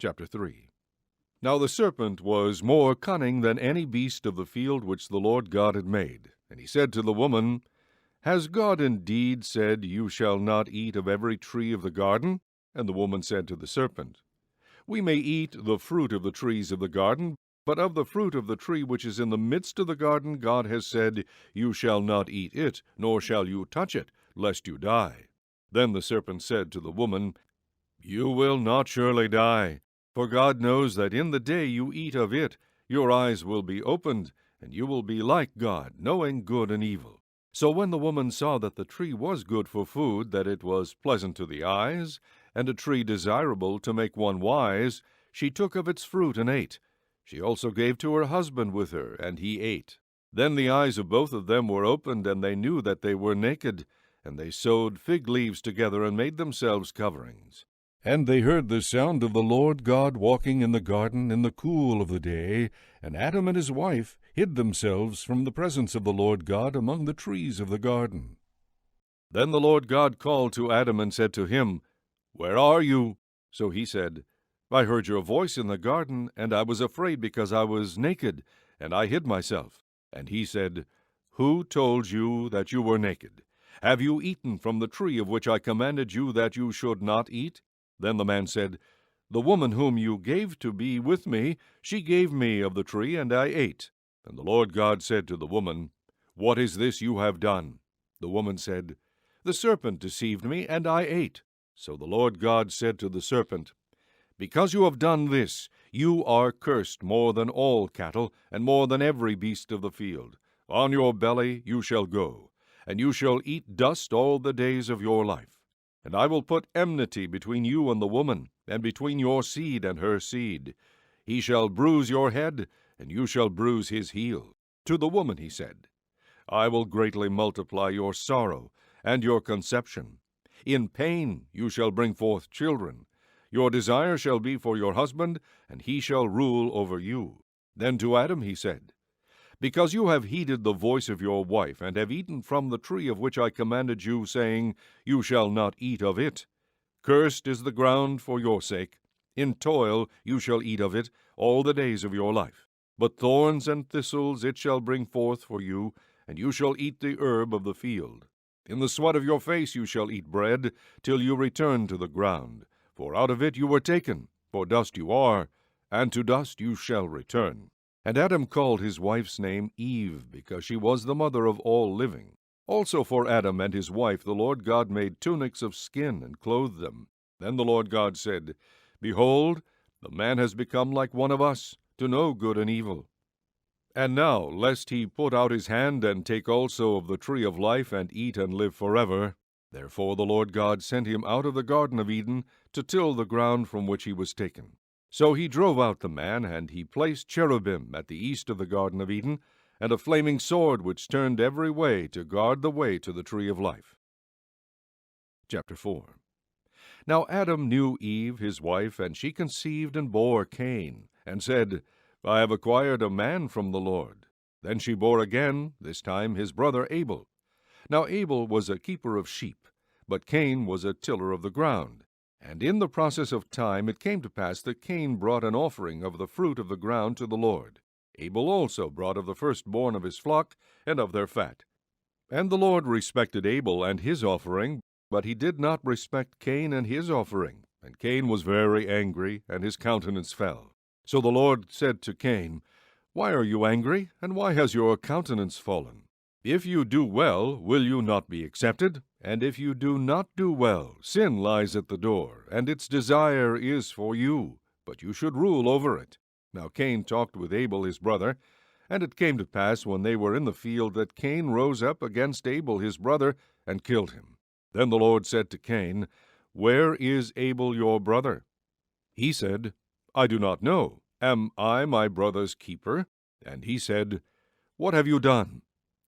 Chapter 3. Now the serpent was more cunning than any beast of the field which the Lord God had made. And he said to the woman, Has God indeed said, You shall not eat of every tree of the garden? And the woman said to the serpent, We may eat the fruit of the trees of the garden, but of the fruit of the tree which is in the midst of the garden God has said, You shall not eat it, nor shall you touch it, lest you die. Then the serpent said to the woman, You will not surely die. For God knows that in the day you eat of it, your eyes will be opened, and you will be like God, knowing good and evil. So when the woman saw that the tree was good for food, that it was pleasant to the eyes, and a tree desirable to make one wise, she took of its fruit and ate. She also gave to her husband with her, and he ate. Then the eyes of both of them were opened, and they knew that they were naked, and they sewed fig leaves together and made themselves coverings. And they heard the sound of the Lord God walking in the garden in the cool of the day, and Adam and his wife hid themselves from the presence of the Lord God among the trees of the garden. Then the Lord God called to Adam and said to him, Where are you? So he said, I heard your voice in the garden, and I was afraid because I was naked, and I hid myself. And he said, Who told you that you were naked? Have you eaten from the tree of which I commanded you that you should not eat? Then the man said, The woman whom you gave to be with me, she gave me of the tree, and I ate. And the Lord God said to the woman, What is this you have done? The woman said, The serpent deceived me, and I ate. So the Lord God said to the serpent, Because you have done this, you are cursed more than all cattle, and more than every beast of the field. On your belly you shall go, and you shall eat dust all the days of your life. And I will put enmity between you and the woman, and between your seed and her seed. He shall bruise your head, and you shall bruise his heel. To the woman he said, I will greatly multiply your sorrow and your conception. In pain you shall bring forth children. Your desire shall be for your husband, and he shall rule over you. Then to Adam he said, Because you have heeded the voice of your wife, and have eaten from the tree of which I commanded you, saying, You shall not eat of it. Cursed is the ground for your sake. In toil you shall eat of it all the days of your life. But thorns and thistles it shall bring forth for you, and you shall eat the herb of the field. In the sweat of your face you shall eat bread, till you return to the ground. For out of it you were taken, for dust you are, and to dust you shall return. And Adam called his wife's name Eve, because she was the mother of all living. Also for Adam and his wife the Lord God made tunics of skin and clothed them. Then the Lord God said, Behold, the man has become like one of us, to know good and evil. And now, lest he put out his hand and take also of the tree of life, and eat and live forever, therefore the Lord God sent him out of the Garden of Eden to till the ground from which he was taken. So he drove out the man, and he placed cherubim at the east of the Garden of Eden, and a flaming sword which turned every way to guard the way to the tree of life. Chapter 4. Now Adam knew Eve his wife, and she conceived and bore Cain, and said, I have acquired a man from the Lord. Then she bore again, this time his brother Abel. Now Abel was a keeper of sheep, but Cain was a tiller of the ground. And in the process of time it came to pass that Cain brought an offering of the fruit of the ground to the Lord. Abel also brought of the firstborn of his flock and of their fat. And the Lord respected Abel and his offering, but he did not respect Cain and his offering. And Cain was very angry, and his countenance fell. So the Lord said to Cain, Why are you angry, and why has your countenance fallen? If you do well, will you not be accepted? And if you do not do well, sin lies at the door, and its desire is for you, but you should rule over it. Now Cain talked with Abel his brother, and it came to pass when they were in the field that Cain rose up against Abel his brother, and killed him. Then the Lord said to Cain, Where is Abel your brother? He said, I do not know. Am I my brother's keeper? And he said, What have you done?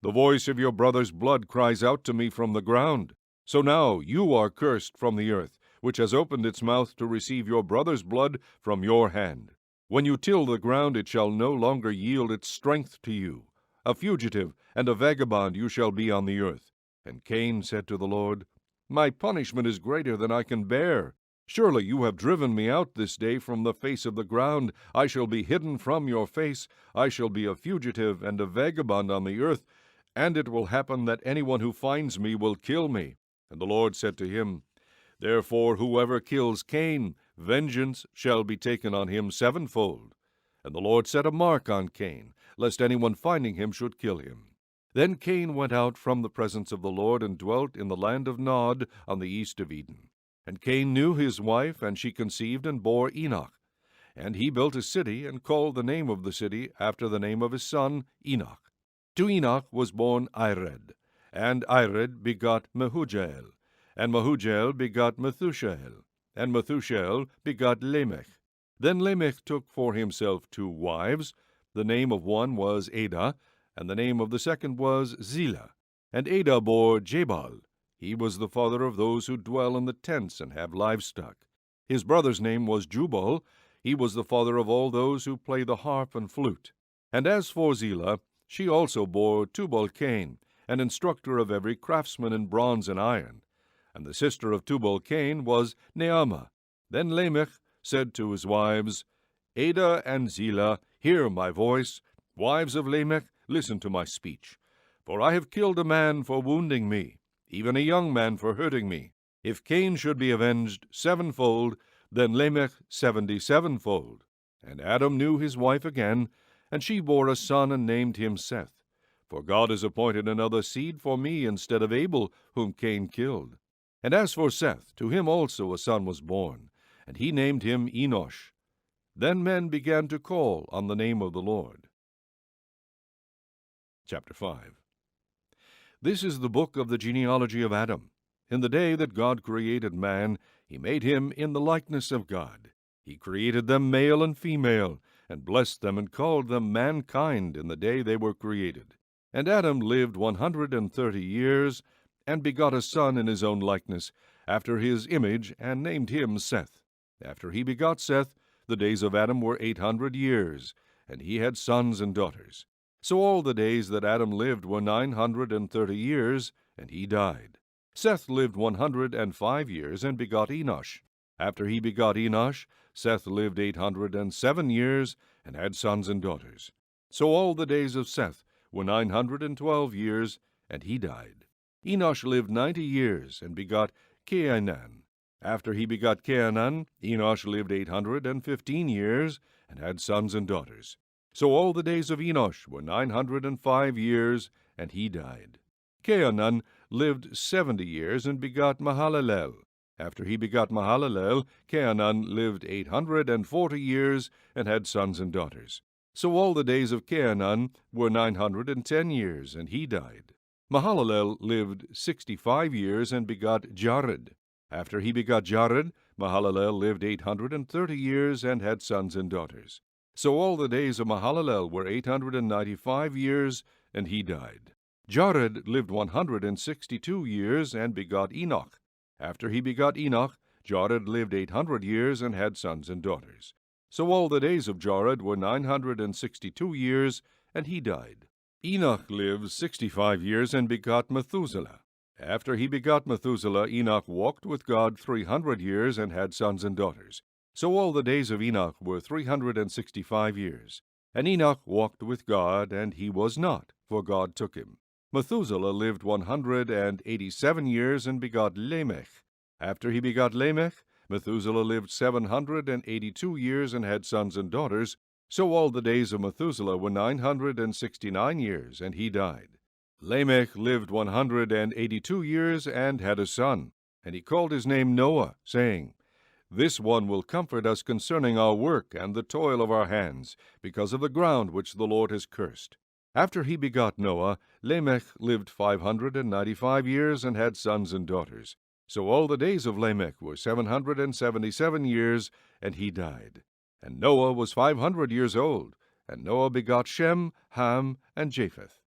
The voice of your brother's blood cries out to me from the ground. So now you are cursed from the earth, which has opened its mouth to receive your brother's blood from your hand. When you till the ground, it shall no longer yield its strength to you. A fugitive and a vagabond you shall be on the earth. And Cain said to the Lord, My punishment is greater than I can bear. Surely you have driven me out this day from the face of the ground. I shall be hidden from your face. I shall be a fugitive and a vagabond on the earth, and it will happen that anyone who finds me will kill me. And the Lord said to him, Therefore whoever kills Cain, vengeance shall be taken on him sevenfold. And the Lord set a mark on Cain, lest anyone finding him should kill him. Then Cain went out from the presence of the Lord and dwelt in the land of Nod on the east of Eden. And Cain knew his wife, and she conceived and bore Enoch. And he built a city, and called the name of the city after the name of his son Enoch. To Enoch was born Ired, and Ired begot Mehujael, and Mehujael begot Methushael, and Methushael begot Lamech. Then Lamech took for himself 2 wives. The name of one was Adah, and the name of the second was Zillah. And Adah bore Jabal. He was the father of those who dwell in the tents and have livestock. His brother's name was Jubal. He was the father of all those who play the harp and flute. And as for Zillah, she also bore Tubal-Cain, an instructor of every craftsman in bronze and iron. And the sister of Tubal-Cain was Naamah. Then Lamech said to his wives, Adah and Zillah, hear my voice. Wives of Lamech, listen to my speech. For I have killed a man for wounding me, even a young man for hurting me. If Cain should be avenged sevenfold, then Lamech 77-fold. And Adam knew his wife again, and she bore a son and named him Seth. For God has appointed another seed for me instead of Abel, whom Cain killed. And as for Seth, to him also a son was born, and he named him Enosh. Then men began to call on the name of the Lord. Chapter 5. This is the book of the genealogy of Adam. In the day that God created man, he made him in the likeness of God. He created them male and female, and blessed them and called them mankind in the day they were created. And Adam lived 130 years, and begot a son in his own likeness, after his image, and named him Seth. After he begot Seth, the days of Adam were 800 years, and he had sons and daughters. So all the days that Adam lived were 930 years, and he died. Seth lived 105 years, and begot Enosh. After he begot Enosh, Seth lived 807 years, and had sons and daughters. So all the days of Seth were 912 years, and he died. Enosh lived 90 years, and begot Cainan. After he begot Cainan, Enosh lived 815 years, and had sons and daughters. So all the days of Enosh were 905 years, and he died. Cainan lived 70 years, and begot Mahalalel. After he begot Mahalalel, Cainan lived 840 years, and had sons and daughters. So all the days of Cainan were 910 years, and he died. Mahalalel lived 65 years, and begot Jared. After he begot Jared, Mahalalel lived 830 years, and had sons and daughters. So all the days of Mahalalel were 895 years, and he died. Jared lived 162 years, and begot Enoch. After he begot Enoch, Jared lived 800 years, and had sons and daughters. So all the days of Jared were 962 years, and he died. Enoch lived 65 years, and begot Methuselah. After he begot Methuselah, Enoch walked with God 300 years, and had sons and daughters. So all the days of Enoch were 365 years. And Enoch walked with God, and he was not, for God took him. Methuselah lived 187 years, and begot Lamech. After he begot Lamech, Methuselah lived 782 years, and had sons and daughters. So all the days of Methuselah were 969 years, and he died. Lamech lived 182 years, and had a son. And he called his name Noah, saying, This one will comfort us concerning our work and the toil of our hands, because of the ground which the Lord has cursed. After he begot Noah, Lamech lived 595 years, and had sons and daughters. So all the days of Lamech were 777 years, and he died. And Noah was 500 years old, and Noah begot Shem, Ham, and Japheth.